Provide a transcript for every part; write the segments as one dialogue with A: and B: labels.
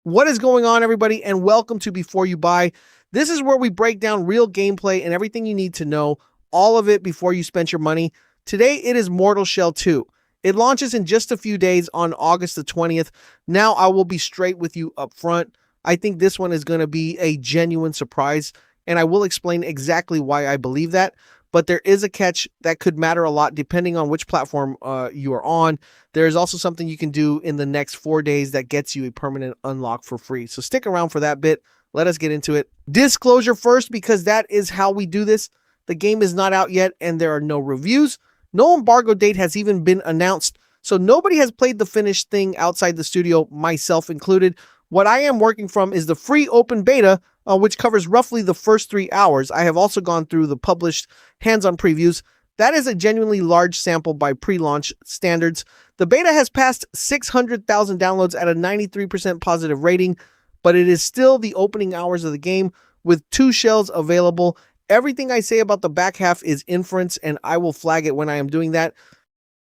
A: What is going on, everybody, and welcome to Before You Buy. This is where we break down real gameplay and everything you need to know, all of it before you spend your money. Today, it is Mortal Shell 2. It launches in just a few days on August the 20th. Now, I will be straight with you up front. I think this one is going to be a genuine surprise, and I will explain exactly why I believe that. But there is a catch that could matter a lot depending on which platform you are on. There is also something you can do in the next 4 days that gets you a permanent unlock for free. So stick around for that bit. Let us get into it. Disclosure first, because that is how we do this. The game is not out yet and there are no reviews. No embargo date has even been announced. So nobody has played the finished thing outside the studio, myself included. What I am working from is the free open beta, which covers roughly the first 3 hours. I have also gone through the published hands-on previews. That is a genuinely large sample by pre-launch standards. The beta has passed 600,000 downloads at a 93% positive rating, but it is still the opening hours of the game with 2 shells available. Everything I say about the back half is inference, and I will flag it when I am doing that.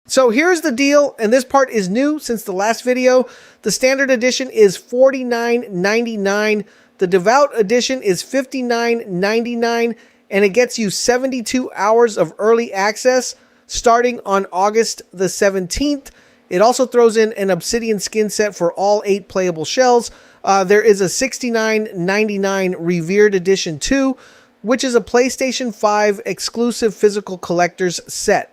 A: So here's the deal, and this part is new since the last video. The standard edition is $49.99. The Devout Edition is $59.99, and it gets you 72 hours of early access starting on August the 17th. It also throws in an Obsidian skin set for all 8 playable shells. There is a $69.99 Revered Edition 2, which is a PlayStation 5 exclusive physical collector's set.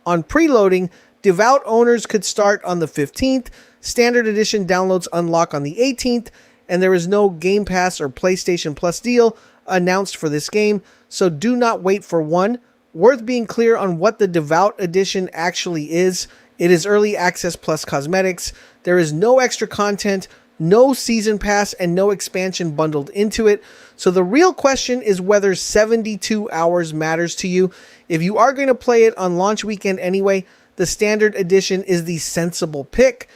A: On preloading, Devout owners could start on the 15th, Standard Edition downloads unlock on the 18th, and there is no Game Pass or PlayStation Plus deal announced for this game, so do not wait for one. Worth being clear on what the Devout Edition actually is. It is early access plus cosmetics. There is no extra content, no season pass, and no expansion bundled into it. So the real question is whether 72 hours matters to you. If you are going to play it on launch weekend anyway, the standard edition is the sensible pick.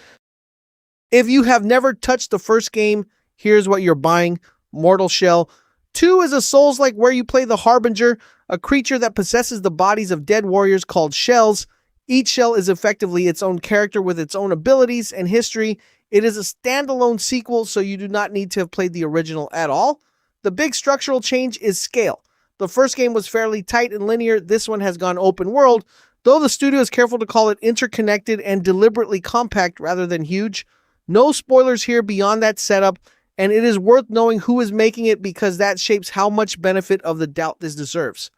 A: If you have never touched the first game, here's what you're buying. Mortal Shell 2 is a Souls-like where you play the Harbinger, a creature that possesses the bodies of dead warriors called shells. Each shell is effectively its own character with its own abilities and history. It is a standalone sequel, so you do not need to have played the original at all. The big structural change is scale. The first game was fairly tight and linear. This one has gone open world, though the studio is careful to call it interconnected and deliberately compact rather than huge. No spoilers here beyond that setup, and it is worth knowing who is making it because that shapes how much benefit of the doubt this deserves.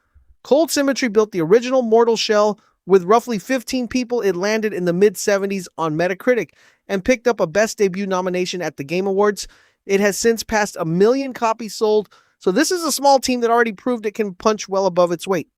A: Cold Symmetry built the original Mortal Shell. With roughly 15 people, it landed in the mid-70s on Metacritic and picked up a Best Debut nomination at the Game Awards. It has since passed 1 million copies sold, so this is a small team that already proved it can punch well above its weight.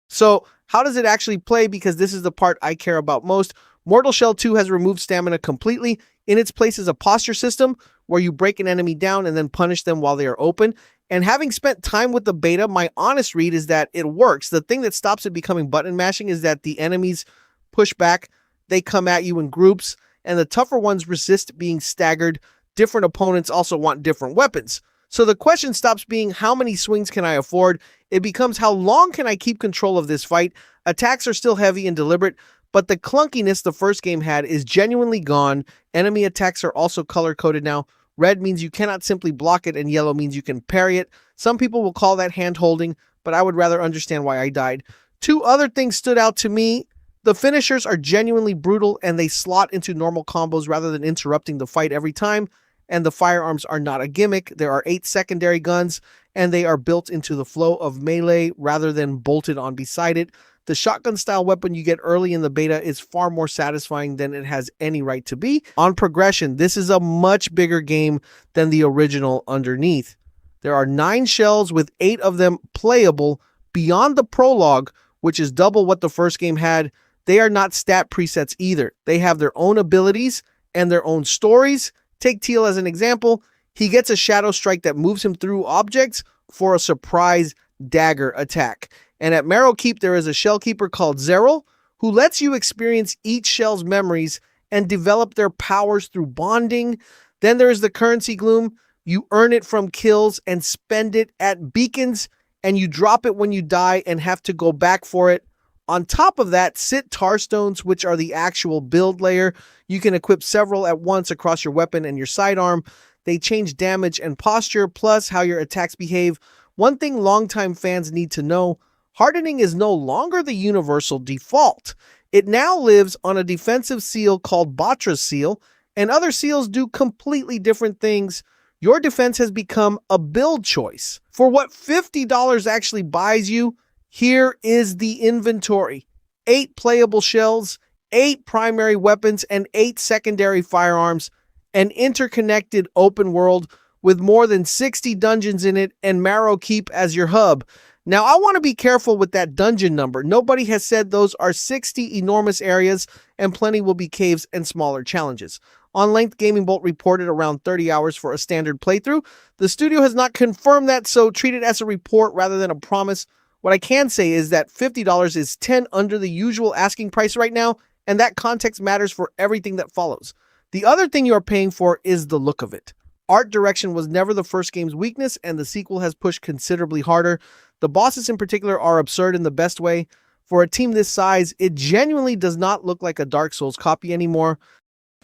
A: So how does it actually play? Because this is the part I care about most. Mortal Shell 2 has removed stamina completely. In its place is a posture system where you break an enemy down and then punish them while they are open. And having spent time with the beta, my honest read is that it works. The thing that stops it becoming button mashing is that the enemies push back, they come at you in groups, and the tougher ones resist being staggered. Different opponents also want different weapons. So the question stops being how many swings can I afford? It becomes how long can I keep control of this fight? Attacks are still heavy and deliberate, but the clunkiness the first game had is genuinely gone. Enemy attacks are also color-coded now. Red means you cannot simply block it, and yellow means you can parry it. Some people will call that hand-holding, but I would rather understand why I died. 2 other things stood out to me. The finishers are genuinely brutal, and they slot into normal combos rather than interrupting the fight every time. And the firearms are not a gimmick. There are 8 secondary guns, and they are built into the flow of melee rather than bolted on beside it. The shotgun-style weapon you get early in the beta is far more satisfying than it has any right to be. On progression, this is a much bigger game than the original underneath. There are 9 shells with 8 of them playable beyond the prologue, which is double what the first game had. They are not stat presets either. They have their own abilities and their own stories. Take Teal as an example. He gets a shadow strike that moves him through objects for a surprise dagger attack. And at Marrow Keep, there is a shell keeper called Zeril, who lets you experience each shell's memories and develop their powers through bonding. Then there is the currency Gloom. You earn it from kills and spend it at beacons, and you drop it when you die and have to go back for it. On top of that sit Tarstones, which are the actual build layer. You can equip several at once across your weapon and your sidearm. They change damage and posture, plus how your attacks behave. One thing longtime fans need to know, hardening is no longer the universal default. It now lives on a defensive seal called Batra's seal, and other seals do completely different things. Your defense has become a build choice. For what $50 actually buys you, here is the inventory. 8 playable shells, 8 primary weapons, and 8 secondary firearms. An interconnected open world with more than 60 dungeons in it and Marrow Keep as your hub. Now, I want to be careful with that dungeon number. Nobody has said those are 60 enormous areas, and plenty will be caves and smaller challenges. On length, Gaming Bolt reported around 30 hours for a standard playthrough. The studio has not confirmed that, so treat it as a report rather than a promise. What I can say is that $50 is 10 under the usual asking price right now, and that context matters for everything that follows. The other thing you are paying for is the look of it. Art direction was never the first game's weakness, and the sequel has pushed considerably harder. The bosses in particular are absurd in the best way. For a team this size, it genuinely does not look like a Dark Souls copy anymore.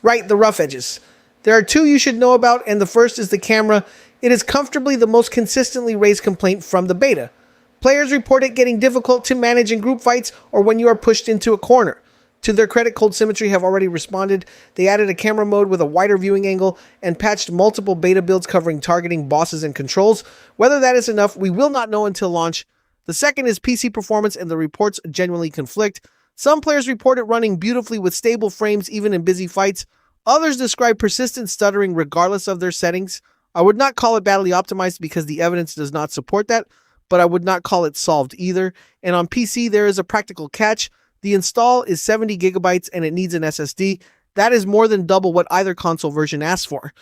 A: Right, the rough edges. There are 2 you should know about, and the first is the camera. It is comfortably the most consistently raised complaint from the beta. Players report it getting difficult to manage in group fights or when you are pushed into a corner. To their credit, Cold Symmetry have already responded. They added a camera mode with a wider viewing angle and patched multiple beta builds covering targeting, bosses, and controls. Whether that is enough, we will not know until launch. The second is PC performance, and the reports genuinely conflict. Some players report it running beautifully with stable frames even in busy fights. Others describe persistent stuttering regardless of their settings. I would not call it badly optimized because the evidence does not support that, but I would not call it solved either. And on PC, there is a practical catch. The install is 70 gigabytes and it needs an SSD. That is more than double what either console version asks for.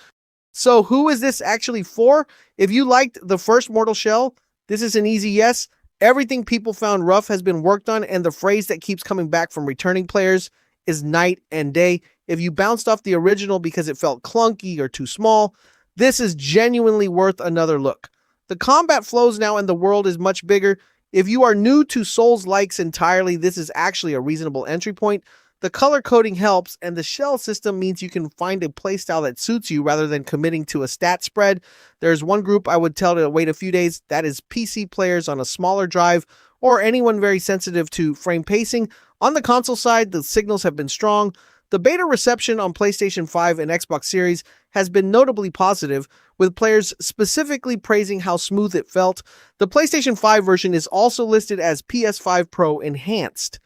A: So who is this actually for? If you liked the first Mortal Shell, this is an easy yes. Everything people found rough has been worked on, and the phrase that keeps coming back from returning players is night and day. If you bounced off the original because it felt clunky or too small, this is genuinely worth another look. The combat flows now and the world is much bigger. If you are new to Souls-likes entirely, this is actually a reasonable entry point. The color coding helps, and the shell system means you can find a playstyle that suits you rather than committing to a stat spread. There's one group I would tell to wait a few days. That is PC players on a smaller drive or anyone very sensitive to frame pacing. On the console side, the signals have been strong. The beta reception on PlayStation 5 and Xbox Series has been notably positive, with players specifically praising how smooth it felt. The PlayStation 5 version is also listed as PS5 Pro Enhanced.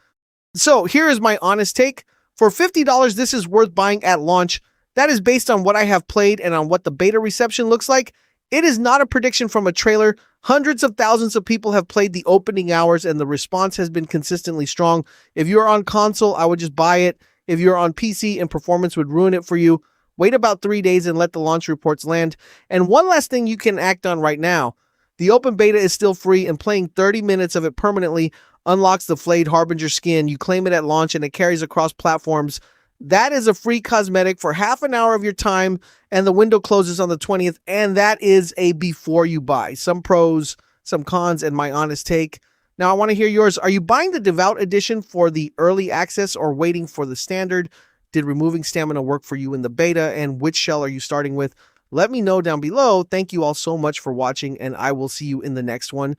A: So here is my honest take. For $50, this is worth buying at launch. That is based on what I have played and on what the beta reception looks like. It is not a prediction from a trailer. Hundreds of thousands of people have played the opening hours and the response has been consistently strong. If you're on console, I would just buy it. If you're on PC and performance would ruin it for you, wait about 3 days and let the launch reports land. And one last thing you can act on right now. The open beta is still free, and playing 30 minutes of it permanently unlocks the Flayed Harbinger skin. You claim it at launch and it carries across platforms. That is a free cosmetic for half an hour of your time, and the window closes on the 20th, and that is a before you buy. Some pros, some cons, and my honest take. Now, I want to hear yours. Are you buying the Devout Edition for the early access or waiting for the standard? Did removing stamina work for you in the beta, and which shell are you starting with? Let me know down below. Thank you all so much for watching, and I will see you in the next one.